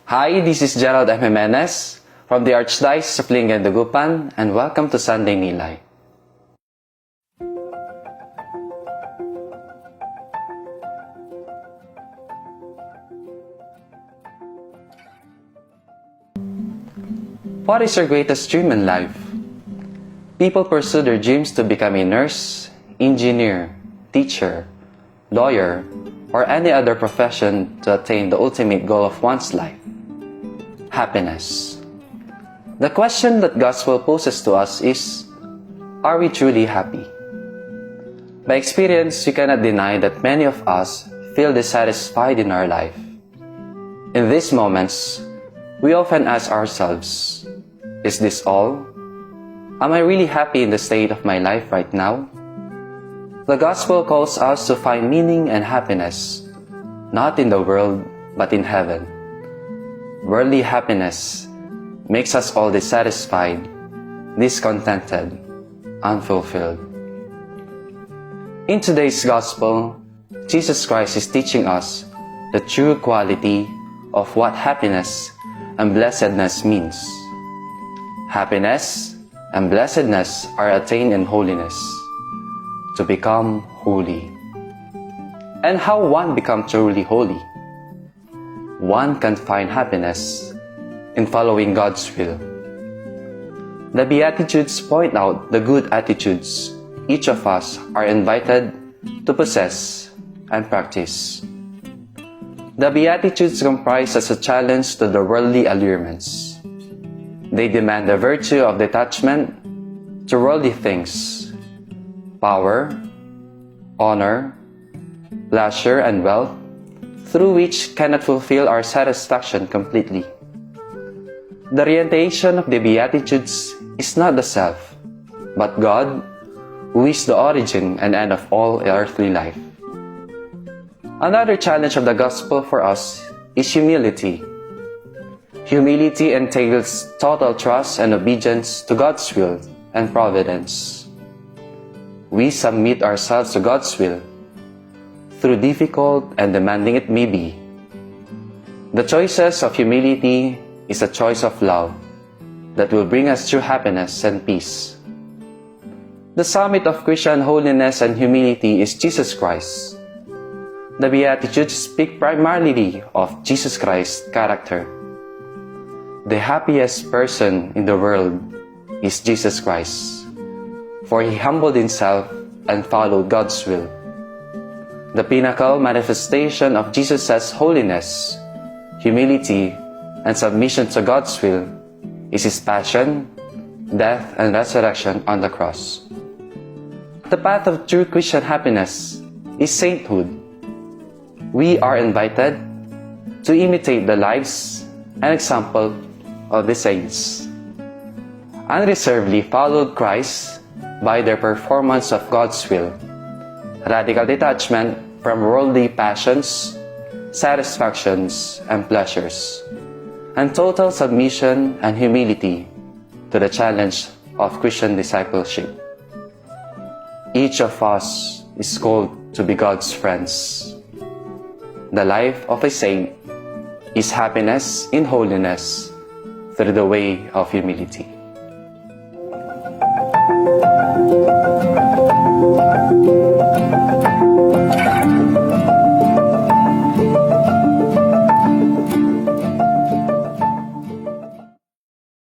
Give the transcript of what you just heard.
Hi, this is Gerald M. Jimenez from the Archdiocese of Lingayen Dagupan, and welcome to Sunday Nilay. What is your greatest dream in life? People pursue their dreams to become a nurse, engineer, teacher, lawyer, or any other profession to attain the ultimate goal of one's life: happiness. The question that Gospel poses to us is, are we truly happy? By experience, we cannot deny that many of us feel dissatisfied in our life. In these moments, we often ask ourselves, is this all? Am I really happy in the state of my life right now? The Gospel calls us to find meaning and happiness, not in the world, but in heaven. Worldly happiness makes us all dissatisfied, discontented, unfulfilled. In today's Gospel, Jesus Christ is teaching us the true quality of what happiness and blessedness means. Happiness and blessedness are attained in holiness, to become holy. And how one becomes truly holy? One can find happiness in following God's will. The Beatitudes point out the good attitudes each of us are invited to possess and practice. The Beatitudes comprise as a challenge to the worldly allurements. They demand the virtue of detachment to worldly things, power, honor, pleasure, and wealth, through which cannot fulfill our satisfaction completely. The orientation of the Beatitudes is not the self, but God, who is the origin and end of all earthly life. Another challenge of the Gospel for us is humility. Humility entails total trust and obedience to God's will and providence. We submit ourselves to God's will, through difficult and demanding it may be. The choices of humility is a choice of love that will bring us true happiness and peace. The summit of Christian holiness and humility is Jesus Christ. The Beatitudes speak primarily of Jesus Christ's character. The happiest person in the world is Jesus Christ, for He humbled Himself and followed God's will. The pinnacle manifestation of Jesus' holiness, humility, and submission to God's will is His passion, death, and resurrection on the cross. The path of true Christian happiness is sainthood. We are invited to imitate the lives and example of the saints. Unreservedly followed Christ by their performance of God's will, radical detachment from worldly passions, satisfactions, and pleasures, and total submission and humility to the challenge of Christian discipleship. Each of us is called to be God's friends. The life of a saint is happiness in holiness through the way of humility.